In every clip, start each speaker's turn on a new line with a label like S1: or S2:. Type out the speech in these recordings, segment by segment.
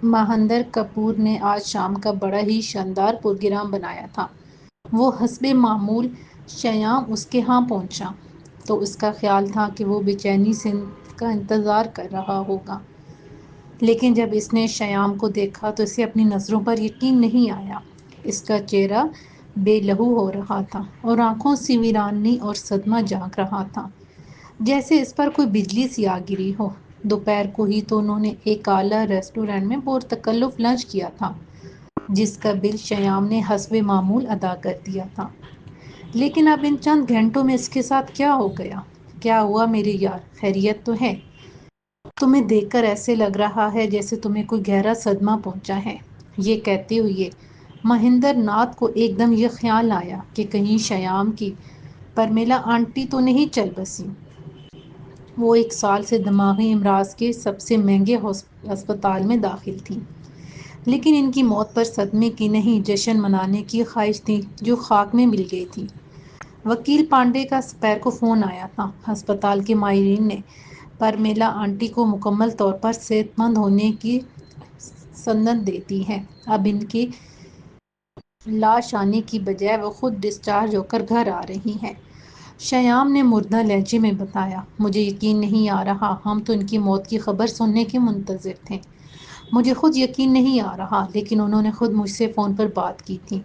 S1: مہندر کپور نے آج شام کا بڑا ہی شاندار پروگرام بنایا تھا۔ وہ حسب معمول شیام اس کے ہاں پہنچا تو اس کا خیال تھا کہ وہ بے چینی سے اس کا انتظار کر رہا ہوگا، لیکن جب اس نے شیام کو دیکھا تو اسے اپنی نظروں پر یقین نہیں آیا۔ اس کا چہرہ بے لہو ہو رہا تھا اور آنکھوں سے ویرانی اور صدمہ جھانک رہا تھا، جیسے اس پر کوئی بجلی سی آ گری ہو۔ دوپہر کو ہی تو انہوں نے ایک اعلیٰ ریسٹورینٹ میں پرتکلف لنچ کیا تھا، جس کا بل شیام نے حسب معمول ادا کر دیا تھا، لیکن اب ان چند گھنٹوں میں اس کے ساتھ کیا ہو گیا؟ کیا ہوا میرے یار، خیریت تو ہے؟ تمہیں دیکھ کر ایسے لگ رہا ہے جیسے تمہیں کوئی گہرا صدمہ پہنچا ہے۔ یہ کہتے ہوئے مہندر ناتھ کو ایک دم یہ خیال آیا کہ کہیں شیام کی پرمیلا آنٹی تو نہیں چل بسی۔ وہ 1 سال سے دماغی امراض کے سب سے مہنگے ہسپتال میں داخل تھیں، لیکن ان کی موت پر صدمے کی نہیں، جشن منانے کی خواہش تھی جو خاک میں مل گئی تھی۔ وکیل پانڈے کا سپیر کو فون آیا تھا۔ ہسپتال کے ماہرین نے پرمیلا آنٹی کو مکمل طور پر صحت مند ہونے کی سند دے دی ہے۔ اب ان کی لاش آنے کی بجائے وہ خود ڈسچارج ہو کر گھر آ رہی ہیں۔ شیام نے مردہ لہجے میں بتایا، مجھے یقین نہیں آ رہا، ہم تو ان کی موت کی خبر سننے کے منتظر تھے۔ مجھے خود یقین نہیں آ رہا، لیکن انہوں نے خود مجھ سے فون پر بات کی تھی۔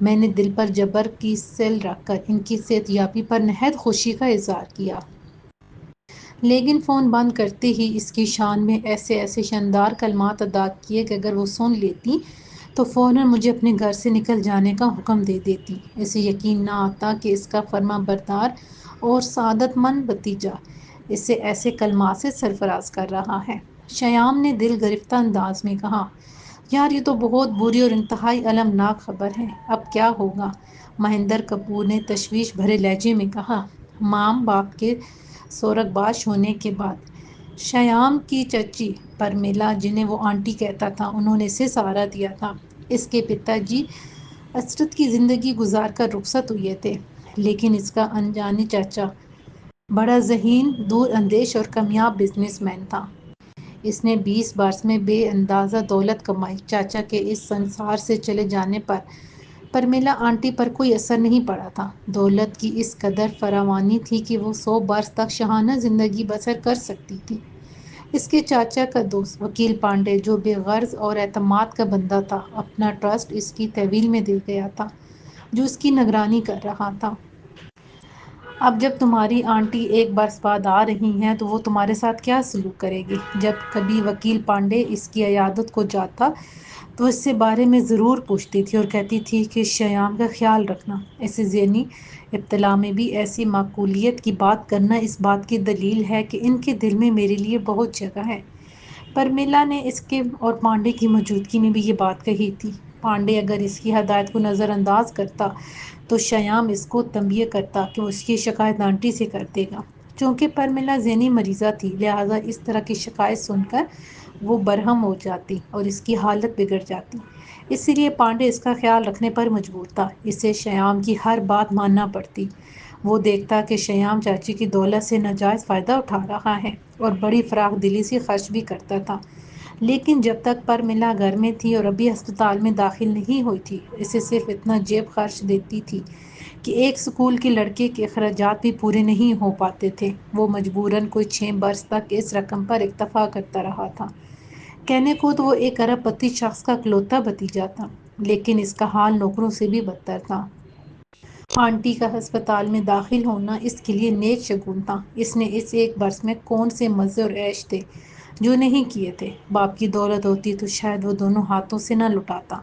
S1: میں نے دل پر جبر کی سل رکھ کر ان کی صحت یابی پر نہایت خوشی کا اظہار کیا، لیکن فون بند کرتے ہی اس کی شان میں ایسے ایسے شاندار کلمات ادا کیے کہ اگر وہ سن لیتی تو فوراً مجھے اپنے گھر سے نکل جانے کا حکم دے دیتی۔ اسے یقین نہ آتا کہ اس کا فرمانبردار اور سعادت مند بھتیجا اسے ایسے کلمات سے سرفراز کر رہا ہے۔ شیام نے دل گرفتہ انداز میں کہا، یار یہ تو بہت بری اور انتہائی المناک خبر ہے، اب کیا ہوگا؟ مہندر کپور نے تشویش بھرے لہجے میں کہا، ماں باپ کے سورگباش ہونے کے بعد شیام کی چچی پرمیلا، جنہیں وہ آنٹی کہتا تھا، انہوں نے اسے سہارا دیا تھا۔ اس کے پتا جی عسرت کی زندگی گزار کر رخصت ہوئے تھے، لیکن اس کا انجانے چاچا بڑا ذہین، دور اندیش اور کامیاب بزنس مین تھا۔ اس نے 20 برس میں بے اندازہ دولت کمائی۔ چاچا کے اس سنسار سے چلے جانے پر پرمیلا آنٹی پر کوئی اثر نہیں پڑا تھا۔ دولت کی اس قدر فراوانی تھی کہ وہ 100 برس تک شاہانہ زندگی بسر کر سکتی تھی۔ اس کے چاچا کا دوست وکیل پانڈے، جو بے غرض اور اعتماد کا بندہ تھا، اپنا ٹرسٹ اس کی تحویل میں دے گیا تھا، جو اس کی نگرانی کر رہا تھا۔ اب جب تمہاری آنٹی 1 برس بعد آ رہی ہیں تو وہ تمہارے ساتھ کیا سلوک کرے گی؟ جب کبھی وکیل پانڈے اس کی عیادت کو جاتا تو اس سے بارے میں ضرور پوچھتی تھی اور کہتی تھی کہ شیام کا خیال رکھنا۔ ایسے ذہنی ابتلا میں بھی ایسی معقولیت کی بات کرنا اس بات کی دلیل ہے کہ ان کے دل میں میرے لیے بہت جگہ ہے۔ پرمیلا نے اس کے اور پانڈے کی موجودگی میں بھی یہ بات کہی تھی۔ پانڈے اگر اس کی ہدایت کو نظر انداز کرتا تو شیام اس کو تنبیہ کرتا کہ وہ اس کی شکایت آنٹی سے کر دے گا۔ چونکہ پرمیلا ذہنی مریضہ تھی، لہٰذا اس طرح کی شکایت سن کر وہ برہم ہو جاتی اور اس کی حالت بگڑ جاتی۔ اسی لیے پانڈے اس کا خیال رکھنے پر مجبور تھا، اسے شیام کی ہر بات ماننا پڑتی۔ وہ دیکھتا کہ شیام چاچی کی دولت سے ناجائز فائدہ اٹھا رہا ہے اور بڑی فراخ دلی سے خرچ بھی کرتا تھا، لیکن جب تک پرمیلا گھر میں تھی اور ابھی ہسپتال میں داخل نہیں ہوئی تھی، اسے صرف اتنا جیب خرچ دیتی تھی کہ ایک اسکول کے لڑکے کے اخراجات بھی پورے نہیں ہو پاتے تھے۔ وہ مجبوراً کوئی 6 برس تک اس رقم پر اکتفا کرتا رہا تھا۔ کہنے کو تو وہ ایک ارب پتی شخص کا اکلوتا بھتیجا تھا، لیکن اس کا حال نوکروں سے بھی بدتر تھا۔ آنٹی کا ہسپتال میں داخل ہونا اس کے لیے نیک شگون تھا۔ اس نے اس 1 برس میں کون سے مزے اور عیش تھے جو نہیں کیے تھے؟ باپ کی دولت ہوتی تو شاید وہ دونوں ہاتھوں سے نہ لٹاتا۔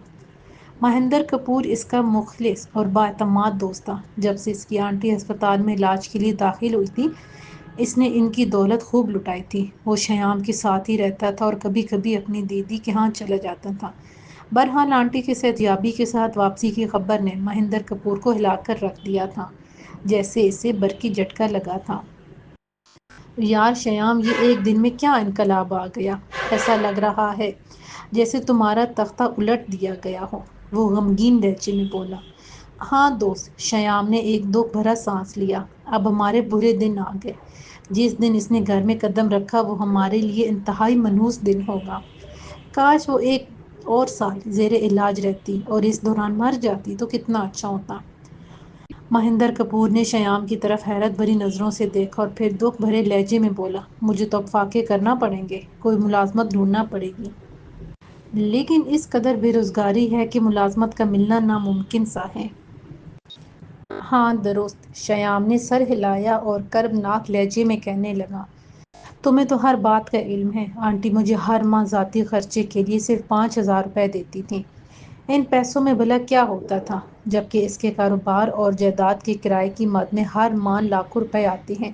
S1: مہندر کپور اس کا مخلص اور بااعتماد دوست تھا۔ جب سے اس کی آنٹی ہسپتال میں علاج کے لیے داخل ہوئی تھی، اس نے ان کی دولت خوب لٹائی تھی۔ وہ شیام کے ساتھ ہی رہتا تھا اور کبھی کبھی اپنی دیدی کے ہاں چلا جاتا تھا۔ بہرحال آنٹی کی صحت یابی کے ساتھ واپسی کی خبر نے مہندر کپور کو ہلا کر رکھ دیا تھا، جیسے اسے برقی جھٹکا لگا تھا۔ یار شیام، یہ ایک دن میں کیا انقلاب آ گیا! ایسا لگ رہا ہے جیسے تمہارا تختہ الٹ دیا گیا ہو، وہ غمگین لہجے میں بولا۔ ہاں دوست، شیام نے ایک دکھ بھرا سانس لیا، اب ہمارے برے دن آ گئے۔ جس دن اس نے گھر میں قدم رکھا وہ ہمارے لیے انتہائی منحوس دن ہوگا۔ کاش وہ ایک اور سال زیر علاج رہتی اور اس دوران مر جاتی تو کتنا اچھا ہوتا۔ مہندر کپور نے شیام کی طرف حیرت بھری نظروں سے دیکھا اور پھر دکھ بھرے لہجے میں بولا، مجھے تو اب فاقے کرنا پڑیں گے، کوئی ملازمت ڈھونڈنا پڑے گی۔ لیکن اس قدر بے روزگاری ہے کہ ملازمت کا ملنا ناممکن سا ہے۔ ہاں درست، شیام نے سر ہلایا اور کربناک لہجے میں کہنے لگا، تمہیں تو ہر بات کا علم ہے۔ آنٹی مجھے ہر ماہ ذاتی خرچے کے لیے صرف 5,000 روپے دیتی تھیں۔ ان پیسوں میں بھلا کیا ہوتا تھا، جبکہ اس کے کاروبار اور جائیداد کے کرائے کی مد میں ہر ماہ لاکھوں روپے آتے ہیں۔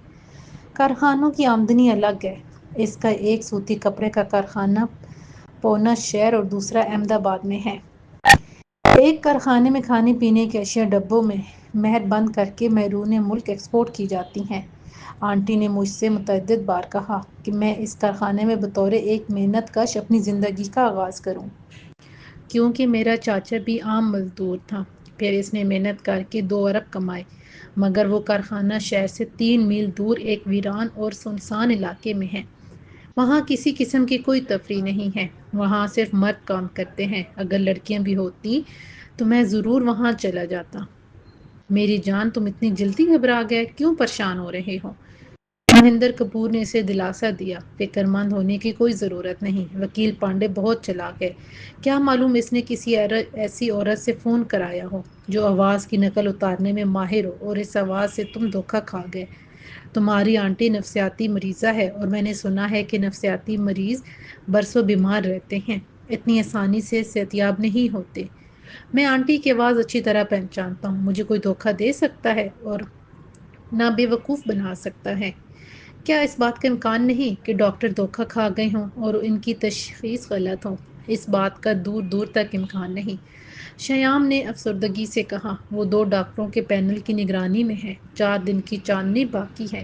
S1: کارخانوں کی آمدنی الگ ہے، اس کا ایک سوتی کپڑے کا کارخانہ پونا شہر اور دوسرا احمد آباد میں ہے۔ ایک کارخانے میں کھانے پینے کی اشیاء ڈبوں میں مہر بند کر کے بیرون ملک ایکسپورٹ کی جاتی ہیں۔ آنٹی نے مجھ سے متعدد بار کہا کہ میں اس کارخانے میں بطور ایک محنت کش اپنی زندگی کا آغاز کروں، کیونکہ میرا چاچا بھی عام مزدور تھا۔ پھر اس نے محنت کر کے 2 ارب کمائے، مگر وہ کارخانہ شہر سے 3 میل دور ایک ویران اور سنسان علاقے میں ہے۔ وہاں کسی قسم کی کوئی تفریح نہیں ہے، وہاں صرف مرد کام کرتے ہیں۔ اگر لڑکیاں بھی ہوتی تو میں ضرور وہاں چلا جاتا۔ میری جان، تم اتنی جلدی گھبرا گئے، کیوں پریشان ہو رہے ہو؟ مہندر کپور نے اسے دلاسا دیا، فکر مند ہونے کی کوئی ضرورت نہیں۔ وکیل پانڈے بہت چالاک ہے، کیا معلوم اس نے کسی ایسی عورت سے فون کرایا ہو جو آواز کی نقل اتارنے میں ماہر ہو، اور اس آواز سے تم دھوکہ کھا گئے۔ تمہاری آنٹی نفسیاتی مریضہ ہے، اور میں نے سنا ہے کہ نفسیاتی مریض برسوں بیمار رہتے ہیں، اتنی آسانی سے صحتیاب نہیں ہوتے۔ میں آنٹی کی آواز اچھی طرح پہچانتا ہوں، مجھے کوئی دھوکہ دے سکتا ہے اور نہ بے وقوف بنا سکتا ہے۔ کیا اس بات کا امکان نہیں کہ ڈاکٹر دھوکہ کھا گئے ہوں اور ان کی تشخیص غلط ہو؟ اس بات کا دور دور تک امکان نہیں۔ شیام نے افسردگی سے کہا، وہ 2 ڈاکٹروں کے پینل کی نگرانی میں ہے، 4 دن کی چاندنی باقی ہے۔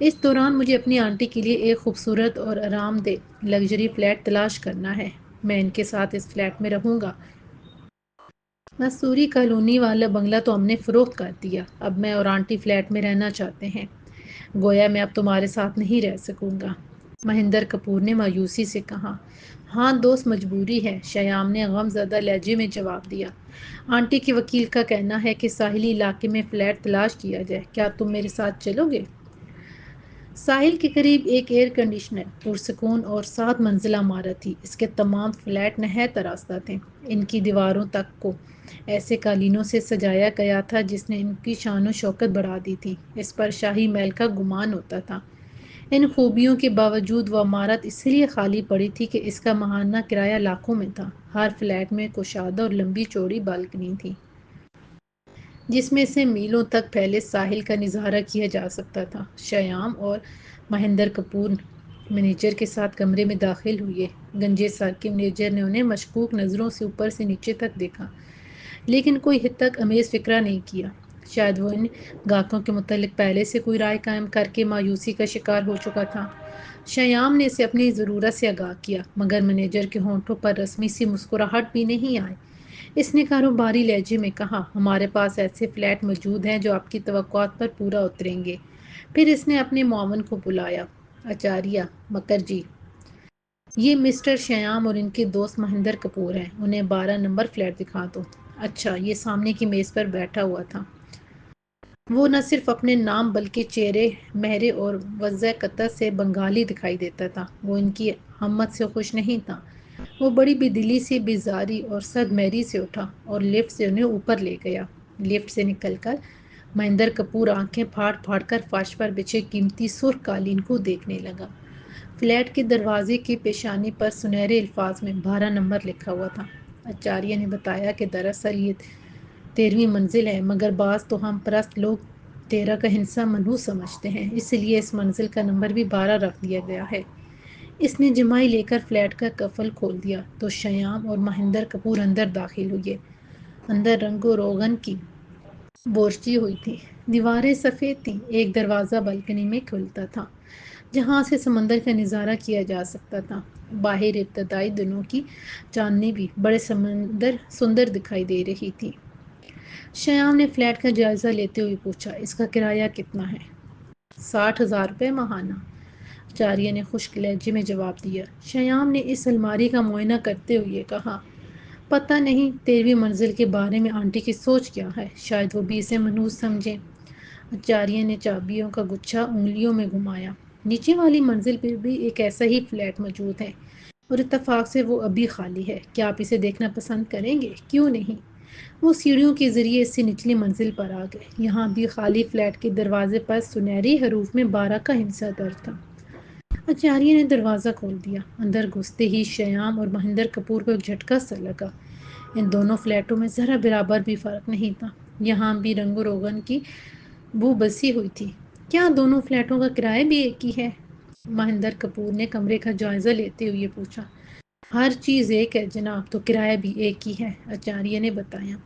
S1: اس دوران مجھے اپنی آنٹی کے لیے ایک خوبصورت اور آرام دہ لگژری فلیٹ تلاش کرنا ہے۔ میں ان کے ساتھ اس فلیٹ میں رہوں گا۔ مصوری کالونی والا بنگلہ تو ہم نے فروخت کر دیا، اب میں اور آنٹی فلیٹ میں رہنا چاہتے ہیں۔ گویا میں اب تمہارے ساتھ نہیں رہ سکوں گا، مہندر کپور نے مایوسی سے کہا۔ ہاں دوست، مجبوری ہے، شیام نے غم زدہ لہجے میں جواب دیا۔ آنٹی کے وکیل کا کہنا ہے کہ ساحلی علاقے میں فلیٹ تلاش کیا جائے، کیا تم میرے ساتھ چلو گے؟ ساحل کے قریب ایک ایئر کنڈیشنر، پرسکون اور 7 منزلہ عمارت تھی۔ اس کے تمام فلیٹ نہایت آراستہ تھے، ان کی دیواروں تک کو ایسے قالینوں سے سجایا گیا تھا جس نے ان کی شان و شوکت بڑھا دی تھی۔ اس پر شاہی محل کا گمان ہوتا تھا۔ ان خوبیوں کے باوجود وہ عمارت اس لیے خالی پڑی تھی کہ اس کا ماہانہ کرایہ لاکھوں میں تھا۔ ہر فلیٹ میں کشادہ اور لمبی چوڑی بالکنی تھی، جس میں سے میلوں تک پھیلے ساحل کا نظارہ کیا جا سکتا تھا۔ شیام اور مہندر کپور مینیجر کے ساتھ کمرے میں داخل ہوئے۔ گنجے سر کے مینیجر نے انہیں مشکوک نظروں سے اوپر سے نیچے تک دیکھا، لیکن کوئی حدت امیز فکرہ نہیں کیا۔ شاید وہ ان گاہکوں کے متعلق پہلے سے کوئی رائے قائم کر کے مایوسی کا شکار ہو چکا تھا۔ شیام نے اسے اپنی ضرورت سے آگاہ کیا، مگر مینیجر کے ہونٹوں پر رسمی سی مسکراہٹ بھی نہیں آئی۔ اس نے کاروباری لہجے میں کہا، ہمارے پاس ایسے فلیٹ موجود ہیں جو آپ کی توقعات پر پورا اتریں گے۔ پھر اس نے اپنے معاون کو بلایا، آچاریہ مکھرجی، یہ مسٹر شیام اور ان کے دوست مہندر کپور ہیں، انہیں 12 نمبر فلیٹ دکھا دو۔ اچھا، یہ سامنے کی میز پر بیٹھا ہوا تھا۔ وہ نہ صرف اپنے نام بلکہ چہرے مہرے اور وضع قطع سے بنگالی دکھائی دیتا تھا۔ وہ ان کی ہمت سے خوش نہیں تھا۔ وہ بڑی بے دلی سے، بیزاری اور صد مہری سے اٹھا اور لفٹ سے انہیں اوپر لے گیا۔ لفٹ سے نکل کر مہندر کپور آنکھیں پھاڑ پھاڑ کر فرش پر بچھے قیمتی سرخ قالین کو دیکھنے لگا۔ فلیٹ کے دروازے کی پیشانی پر سنہرے الفاظ میں 12 نمبر لکھا ہوا تھا۔ آچاریہ نے بتایا کہ دراصل یہ 13ویں منزل ہے، مگر بعض توہم پرست لوگ 13 کا ہندسہ منحوس سمجھتے ہیں، اس لیے اس منزل کا نمبر بھی 12 رکھ دیا گیا ہے۔ اس نے جمائی لے کر فلیٹ کا قفل کھول دیا تو شیام اور مہندر کپور اندر داخل ہوئے۔ اندر رنگ و روغن کی بورچی ہوئی تھی، دیواریں سفید تھیں۔ ایک دروازہ بالکنی میں کھلتا تھا جہاں سے سمندر کا نظارہ کیا جا سکتا تھا۔ باہر ابتدائی دنوں کی چاندنی بھی بڑے سندر دکھائی دے رہی تھی۔ شیام نے فلیٹ کا جائزہ لیتے ہوئے پوچھا، اس کا کرایہ کتنا ہے؟ 60,000 روپے ماہانہ۔ آچاریہ نے خشک لہجے میں جواب دیا۔ شیام نے اس الماری کا معائنہ کرتے ہوئے کہا، پتہ نہیں 13ویں منزل کے بارے میں آنٹی کی سوچ کیا ہے، شاید وہ بھی اسے منحوس سمجھیں۔ آچاریہ نے چابیوں کا گچھا انگلیوں میں گھمایا۔ نیچے والی منزل پر بھی ایک ایسا ہی فلیٹ موجود ہے اور اتفاق سے وہ ابھی خالی ہے، کیا آپ اسے دیکھنا پسند کریں گے؟ کیوں نہیں؟ وہ سیڑھیوں کے ذریعے اس سے نچلی منزل پر آ گئے۔ یہاں بھی خالی فلیٹ کے دروازے پر سنہری حروف میں 12 کا ہندسہ درج تھا۔ آچاریہ نے دروازہ کھول دیا۔ اندر گھستے ہی شیام اور مہندر کپور کو ایک جھٹکا سا لگا۔ ان دونوں فلیٹوں میں ذرا برابر بھی فرق نہیں تھا۔ یہاں بھی رنگ و روغن کی بو بسی ہوئی تھی۔ کیا دونوں فلیٹوں کا کرایہ بھی ایک ہی ہے؟ مہندر کپور نے کمرے کا جائزہ لیتے ہوئے پوچھا۔ ہر چیز ایک ہے جناب، تو کرایہ بھی ایک ہی ہے، آچاریہ نے بتایا۔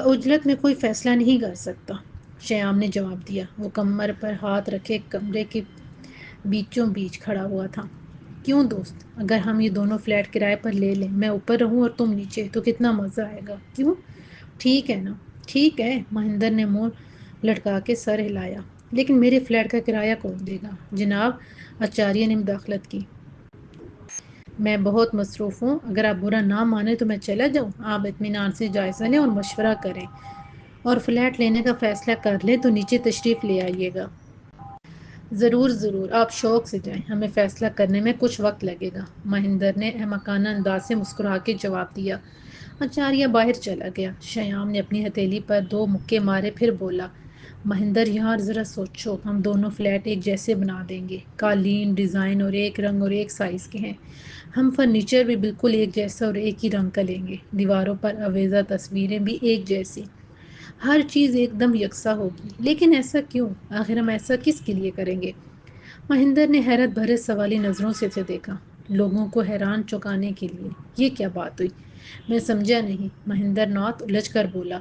S1: اجرت میں کوئی فیصلہ نہیں کر سکتا، شیام نے جواب دیا۔ وہ کمر پر ہاتھ رکھے کمرے کے بیچوں بیچ کھڑا ہوا تھا۔ کیوں دوست، اگر ہم یہ دونوں فلیٹ کرائے پر لے لیں، میں اوپر رہوں اور تم نیچے، تو کتنا مزہ آئے گا، کیوں؟ ٹھیک ہے نا؟ ٹھیک ہے، مہندر نے منہ لٹکا کے سر ہلایا۔ لیکن میرے فلیٹ کا کرایہ کون دے گا جناب؟ آچاریہ نے مداخلت کی۔ میں بہت مصروف ہوں، اگر آپ برا نہ مانیں تو میں چلا جاؤں؟ آپ اطمینان سے جائزہ لیں اور مشورہ کریں، اور فلیٹ لینے کا فیصلہ کر لیں تو نیچے تشریف لے آئیے گا۔ ضرور ضرور، آپ شوق سے جائیں، ہمیں فیصلہ کرنے میں کچھ وقت لگے گا، مہندر نے احمقانہ انداز سے مسکرا کے جواب دیا۔ آچاریہ باہر چلا گیا۔ شیام نے اپنی ہتھیلی پر 2 مکے مارے، پھر بولا، مہندر یار ذرا سوچو، ہم دونوں فلیٹ ایک جیسے بنا دیں گے، قالین، ڈیزائن اور ایک رنگ اور ایک سائز کے ہیں۔ ہم فرنیچر بھی بالکل ایک جیسا اور ایک ہی رنگ کا لیں گے، دیواروں پر آویزہ تصویریں بھی ایک جیسی، ہر چیز ایک دم یکساں ہوگی۔ لیکن ایسا کیوں؟ آخر ہم ایسا کس کے لیے کریں گے؟ مہندر نے حیرت بھرے سوالی نظروں سے اسے دیکھا۔ لوگوں کو حیران چکانے کے لیے؟ یہ کیا بات ہوئی؟ میں سمجھا نہیں، مہندر ناتھ الجھ کر بولا۔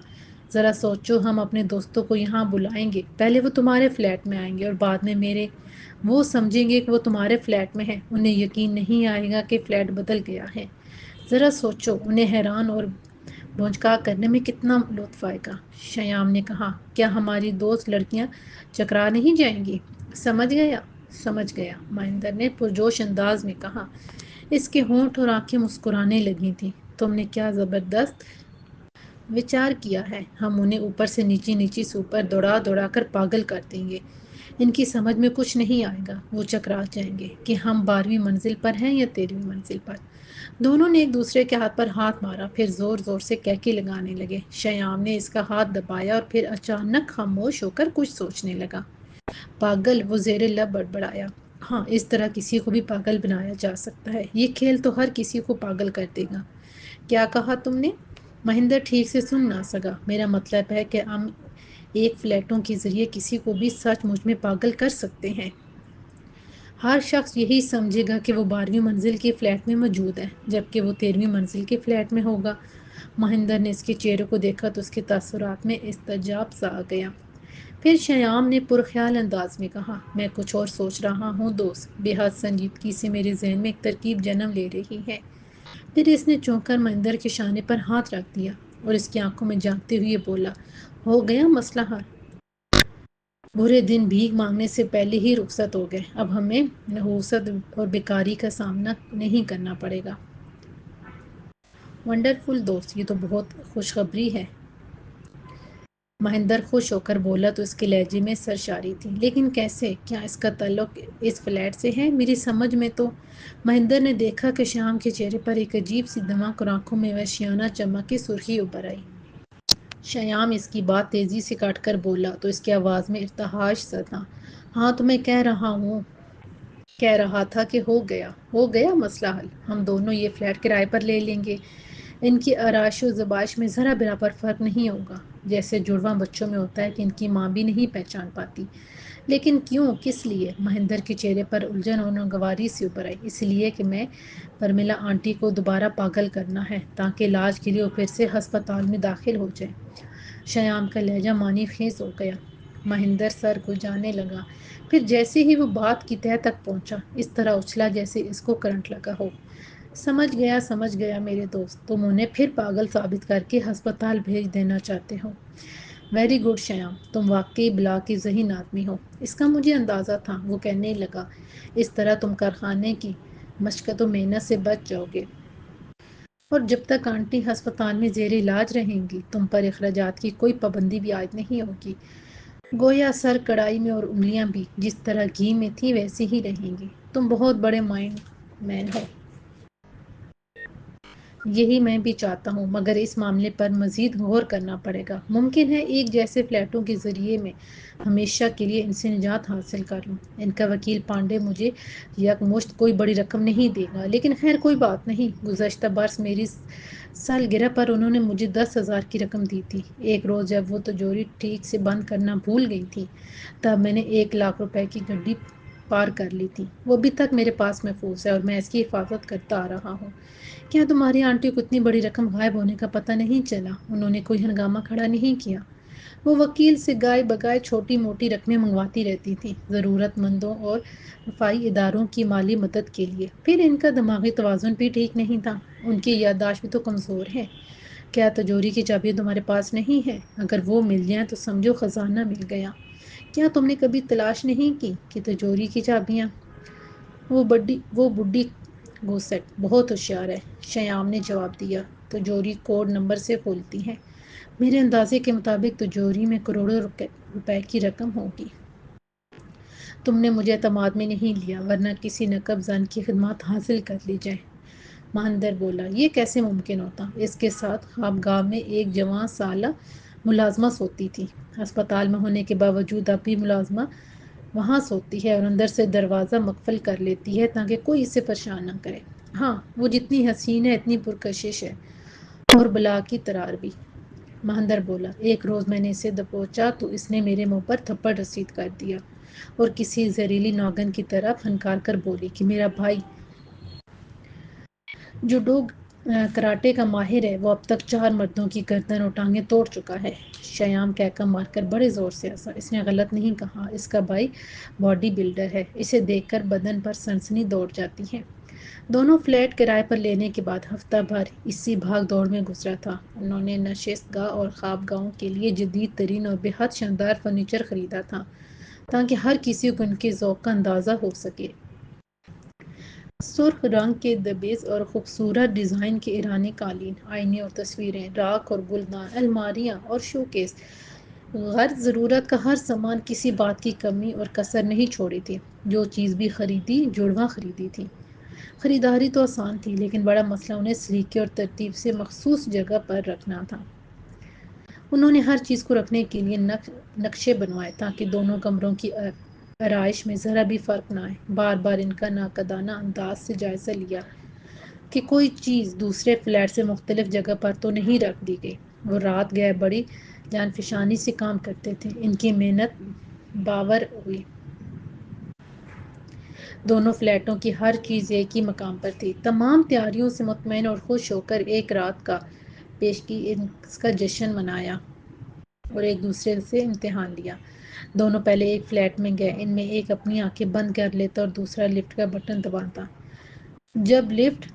S1: ذرا سوچو، ہم اپنے دوستوں کو یہاں بلائیں گے، پہلے وہ تمہارے فلیٹ میں آئیں گے اور بعد میں میرے۔ وہ سمجھیں گے کہ وہ تمہارے فلیٹ میں ہیں، انہیں یقین نہیں آئے گا کہ فلیٹ بدل گیا ہے۔ ذرا سوچو، انہیں حیران اور بھونچکا کرنے میں کتنا لطف آئے گا۔ شیام نے کہا، کیا ہماری دوست لڑکیاں چکرا نہیں جائیں گی؟ سمجھ گیا، سمجھ گیا، مہندر نے پرجوش انداز میں کہا۔ اس کے ہونٹ اور آنکھیں مسکرانے لگی تھیں۔ تم نے کیا زبردست وچار کیا ہے، ہم انہیں اوپر سے نیچی نیچی سو پر دوڑا دوڑا کر پاگل کر دیں گے، ان کی سمجھ میں کچھ نہیں آئے گا، وہ چکرا جائیں گے کہ ہم 12ویں منزل پر ہیں یا 13ویں منزل پر۔ دونوں نے ایک دوسرے کے ہاتھ پر ہاتھ مارا، پھر زور زور سے کہکی لگانے لگے۔ شیام نے اس کا ہاتھ دبایا اور پھر اچانک خاموش ہو کر کچھ سوچنے لگا۔ پاگل، وہ زیر لب بڑبڑایا۔ ہاں، اس طرح کسی کو بھی پاگل بنایا جا سکتا ہے، یہ کھیل تو ہر کسی کو پاگل کر دے گا۔ کیا کہا تم نے؟ مہندر ٹھیک سے سن نہ سکا۔ میرا مطلب ہے کہ ہم ایک فلیٹوں کے ذریعے کسی کو بھی سچ مچ میں پاگل کر سکتے ہیں۔ ہر شخص یہی سمجھے گا کہ وہ 12ویں منزل کے فلیٹ میں موجود ہے، جبکہ وہ 13ویں منزل کے فلیٹ میں ہوگا۔ مہندر نے اس کے چہرے کو دیکھا تو اس کے تاثرات میں اضطراب سا آ گیا۔ پھر شیام نے پرخیال انداز میں کہا، میں کچھ اور سوچ رہا ہوں دوست، بے حد سنجیدگی سے میرے ذہن میں ایک ترکیب جنم لے رہی ہے۔ پھر اس نے چونک کر مہندر کے شانے پر ہاتھ رکھ دیا اور اس کی آنکھوں میں جھانکتے ہوئے بولا، ہو گیا مسئلہ حل۔ برے دن بھیک مانگنے سے پہلے ہی رخصت ہو گئے، اب ہمیں نحوست اور بیکاری کا سامنا نہیں کرنا پڑے گا۔ ونڈرفل دوست، یہ تو بہت خوشخبری ہے۔ مہندر خوش ہو کر بولا تو اس کے لہجے میں سرشاری تھی۔ لیکن کیسے؟ کیا اس کا تعلق اس فلیٹ سے ہے؟ میری سمجھ میں تو۔ مہندر نے دیکھا کہ شیام کے چہرے پر ایک عجیب سی دمک اور آنکھوں میں وحشیانہ چمک کی سرخی ابھر آئی۔ شیام اس کی بات تیزی سے کاٹ کر بولا تو اس کی آواز میں ارتعاش سا تھا، ہاں تو میں کہہ رہا تھا کہ ہو گیا مسئلہ حل، ہم دونوں یہ فلیٹ کرائے پر لے لیں گے، ان کی آرائش و زبائش میں ذرا برابر فرق نہیں ہوگا، جیسے جڑواں بچوں میں ہوتا ہے کہ ان کی ماں بھی نہیں پہچان پاتی۔ لیکن کیوں، کس لیے؟ مہندر کے چہرے پر الجھن اور ناگواری سی ابھر آئی۔ اس لیے کہ میں پرمیلا آنٹی کو دوبارہ پاگل کرنا ہے تاکہ علاج کے لیے وہ پھر سے ہسپتال میں داخل ہو جائے۔ شیام کا لہجہ معنی خیز ہو گیا۔ مہندر سر کو جانے لگا، پھر جیسے ہی وہ بات کی تہہ تک پہنچا، اس طرح اچھلا جیسے اس کو کرنٹ لگا ہو۔ سمجھ گیا میرے دوست، تم انہیں پھر پاگل ثابت کر کے ہسپتال بھیج دینا چاہتے ہو۔ ویری گڈ شیام، تم واقعی بلا کی ذہین آدمی ہو۔ اس کا مجھے اندازہ تھا، وہ کہنے لگا۔ اس طرح تم کارخانے کی مشقت و محنت سے بچ جاؤ گے، اور جب تک آنٹی ہسپتال میں زیر علاج رہیں گی تم پر اخراجات کی کوئی پابندی بھی عائد نہیں ہوگی۔ گویا سر کڑائی میں اور انگلیاں بھی جس طرح گھی میں تھی ویسی ہی رہیں گی۔ تم بہت بڑے مائنڈ مین ہو۔ یہی میں بھی چاہتا ہوں، مگر اس معاملے پر مزید غور کرنا پڑے گا۔ ممکن ہے ایک جیسے فلیٹوں کے ذریعے میں ہمیشہ کے لیے ان سے نجات حاصل کر لوں۔ ان کا وکیل پانڈے مجھے یکمشت کوئی بڑی رقم نہیں دے گا، لیکن خیر کوئی بات نہیں۔ گزشتہ برس میری سالگرہ پر انہوں نے مجھے 10,000 کی رقم دی تھی۔ ایک روز جب وہ تجوری ٹھیک سے بند کرنا بھول گئی تھی، تب میں نے 1,00,000 روپے کی گڈی پار کر لی تھی۔ وہ ابھی تک میرے پاس محفوظ ہے اور میں اس کی حفاظت کرتا آ رہا ہوں۔ کیا تمہاری آنٹی کو اتنی بڑی رقم غائب ہونے کا پتہ نہیں چلا؟ انہوں نے کوئی ہنگامہ کھڑا نہیں کیا؟ وہ وکیل سے گائے بگائے چھوٹی موٹی رقمیں منگواتی رہتی تھیں، ضرورت مندوں اور رفاہی اداروں کی مالی مدد کے لیے۔ پھر ان کا دماغی توازن بھی ٹھیک نہیں تھا، ان کی یادداشت بھی تو کمزور ہے۔ کیا تجوری کی چابیاں تمہارے پاس نہیں ہیں؟ اگر وہ مل جائیں تو سمجھو خزانہ مل گیا۔ کیا تم نے کبھی تلاش نہیں کی کہ تجوری کی چابیاں؟ وہ بڈھی گوسٹ بہت ہوشیار ہے، شیام نے جواب دیا۔ تجوری کوڈ نمبر سے کھولتی ہے۔ میرے اندازے کے مطابق تجوری میں کروڑوں روپے کی رقم ہوگی۔ تم نے مجھے اعتماد میں نہیں لیا، ورنہ کسی نقب زن کی خدمات حاصل کر لی جائے۔ مہندر بولا۔ یہ کیسے ممکن ہوتا؟ اس کے ساتھ خوابگاہ میں ایک جوان سالہ ملازمہ سوتی تھی۔ ہسپتال میں ہونے کے باوجود اب بھی ملازمہ وہاں سوتی ہے اور اندر سے دروازہ مقفل کر لیتی ہے تاکہ کوئی اسے پریشان نہ کرے۔ ہاں، وہ جتنی حسین ہے اتنی پرکشش ہے، اور بلا کی طرح بھی۔ مہندر بولا۔ ایک روز میں نے اسے دبوچا تو اس نے میرے منہ پر تھپڑ رسید کر دیا اور کسی زہریلی ناگن کی طرح پھنکار کر بولی کہ میرا بھائی جوڈو کراٹے کا ماہر ہے، وہ اب تک 4 مردوں کی گردن اور ٹانگیں توڑ چکا ہے۔ شیام کہکا مار کر بڑے زور سے ہنسا۔ اس نے غلط نہیں کہا، اس کا بھائی باڈی بلڈر ہے۔ اسے دیکھ کر بدن پر سنسنی دوڑ جاتی ہے۔ دونوں فلیٹ کرائے پر لینے کے بعد ہفتہ بھر اسی بھاگ دوڑ میں گزرا تھا۔ انہوں نے نشست گاہ اور خوابگاہوں کے لیے جدید ترین اور بے حد شاندار فرنیچر خریدا تھا تاکہ ہر کسی کو ان کے ذوق کا اندازہ ہو سکے۔ سرخ رنگ کے دبیز اور خوبصورت ڈیزائن کے ایرانی قالین، آئینے اور تصویریں، راکھ اور گلدان، الماریاں اور شوکیس، غرض ضرورت کا ہر سامان، کسی بات کی کمی اور کسر نہیں چھوڑی تھی۔ جو چیز بھی خریدی جڑواں خریدی تھی۔ خریداری تو آسان تھی، لیکن بڑا مسئلہ انہیں سلیقے اور ترتیب سے مخصوص جگہ پر رکھنا تھا۔ انہوں نے ہر چیز کو رکھنے کے لیے نقشے بنوائے تاکہ دونوں کمروں کی آرائش میں ذرا بھی فرق نہ آئے۔ بار بار ان کا ناقدانہ انداز سے جائزہ لیا کہ کوئی چیز دوسرے فلیٹ سے مختلف جگہ پر تو نہیں رکھ دی گئی۔ وہ رات گئے بڑی جانفشانی سے کام کرتے تھے، ان کی محنت باور ہوئی۔ دونوں فلیٹوں کی ہر چیز ایک ہی مقام پر تھی۔ تمام تیاریوں سے مطمئن اور خوش ہو کر ایک رات کا پیشگی اننگز کا جشن منایا اور ایک دوسرے سے امتحان لیا۔ دونوں پہلے ایک فلیٹ میں گئے، ان میں ایک اپنی آنکھیں بند کر لیتا اور دوسرا لفٹ کا بٹن دباتا۔ جب لفٹ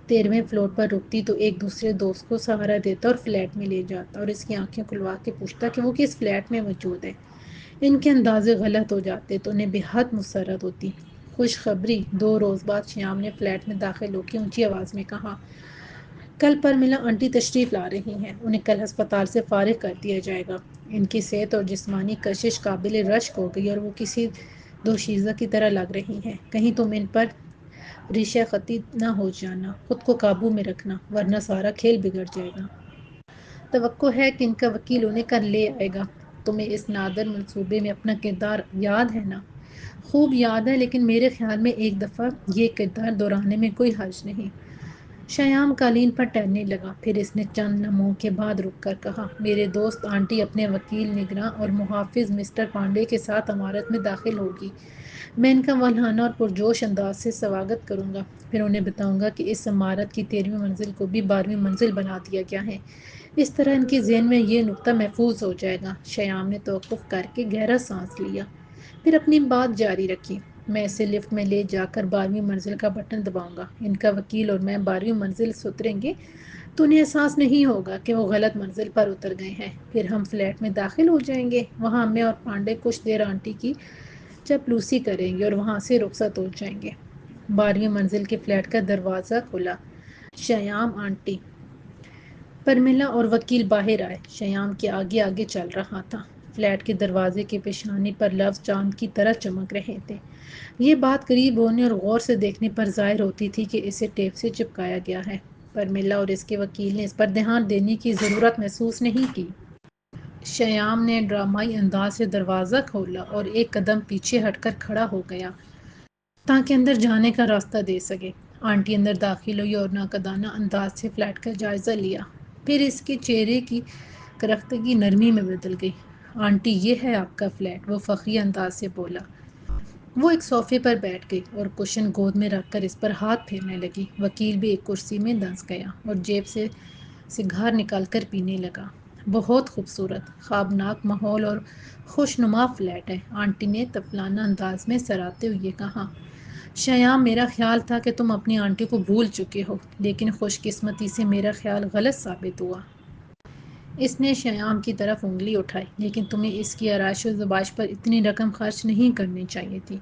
S1: 13ویں فلور پر رکتی تو ایک دوسرے دوست کو سہارا دیتا اور فلیٹ میں لے جاتا اور اس کی آنکھیں کھلوا کے پوچھتا کہ وہ کس فلیٹ میں موجود ہے۔ ان کے اندازے غلط ہو جاتے تو انہیں بے حد مسرت ہوتی۔ خوشخبری! 2 روز بعد شیام نے فلیٹ میں داخل ہو کے اونچی آواز میں کہا، کل پرملا آنٹی تشریف لا رہی ہیں۔ انہیں کل ہسپتال سے فارغ کر دیا جائے گا۔ ان کی صحت اور جسمانی کشش قابل رشک ہو گئی اور وہ کسی دوشیزہ کی طرح لگ رہی ہیں۔ کہیں تم ان پر ریشہ خطی نہ ہو جانا، خود کو قابو میں رکھنا، ورنہ سارا کھیل بگڑ جائے گا۔ توقع ہے کہ ان کا وکیل انہیں کل لے آئے گا۔ تمہیں اس نادر منصوبے میں اپنا کردار یاد ہے نا؟ خوب یاد ہے، لیکن میرے خیال میں ایک دفعہ یہ کردار دہرانے میں کوئی حرج نہیں۔ شیام قالین پر ٹہلنے لگا، پھر اس نے چند لمحوں کے بعد رک کر کہا، میرے دوست آنٹی اپنے وکیل نگراں اور محافظ مسٹر پانڈے کے ساتھ عمارت میں داخل ہوگی۔ میں ان کا والہانہ اور پرجوش انداز سے سواگت کروں گا، پھر انہیں بتاؤں گا کہ اس عمارت کی 13ویں منزل کو بھی 12ویں منزل بنا دیا گیا ہے۔ اس طرح ان کے ذہن میں یہ نکتہ محفوظ ہو جائے گا۔ شیام نے توقف کر کے گہرا سانس لیا، پھر اپنی بات جاری رکھی۔ میں اسے لفٹ میں لے جا کر 12ویں منزل کا بٹن دباؤں گا۔ ان کا وکیل اور میں 12ویں منزل سے اتریں گے۔ تو انہیں احساس نہیں ہوگا کہ وہ غلط منزل پر اتر گئے ہیں۔ پھر ہم فلیٹ میں داخل ہو جائیں گے، وہاں میں اور پانڈے کچھ دیر آنٹی کی چپلوسی کریں گے اور وہاں سے رخصت ہو جائیں گے۔ 12ویں منزل کے فلیٹ کا دروازہ کھلا۔ شیام، آنٹی، پرمیلا اور وکیل باہر آئے۔ شیام کے آگے آگے چل رہا تھا۔ فلیٹ کے دروازے کے پیشانی پر لفظ چاند کی طرح چمک رہے تھے۔ یہ بات قریب ہونے اور غور سے دیکھنے پر ظاہر ہوتی تھی کہ اسے ٹیپ سے چپکایا گیا ہے۔ پرمیلا اور اس کے وکیل نے اس پر دھیان دینے کی ضرورت محسوس نہیں کی۔ شیام نے ڈرامائی انداز سے دروازہ کھولا اور ایک قدم پیچھے ہٹ کر کھڑا ہو گیا تاکہ اندر جانے کا راستہ دے سکے۔ آنٹی اندر داخل ہوئی اور ناقدانہ انداز سے فلیٹ کا جائزہ لیا۔ پھر اس کے چہرے کی کرختگی نرمی میں بدل گئی۔ آنٹی، یہ ہے آپ کا فلیٹ، وہ فخری انداز سے بولا۔ وہ ایک صوفے پر بیٹھ گئی اور کشن گود میں رکھ کر اس پر ہاتھ پھیرنے لگی۔ وکیل بھی ایک کرسی میں دھنس گیا اور جیب سے سگار نکال کر پینے لگا۔ بہت خوبصورت، خوابناک ماحول اور خوشنما فلیٹ ہے، آنٹی نے طفلانہ انداز میں سراہتے ہوئے کہا۔ شیام، میرا خیال تھا کہ تم اپنی آنٹی کو بھول چکے ہو، لیکن خوش قسمتی سے میرا خیال غلط ثابت ہوا۔ اس نے شیام کی طرف انگلی اٹھائی۔ لیکن تمہیں اس کی آرائش و زیبائش پر اتنی رقم خرچ نہیں کرنی چاہیے تھی۔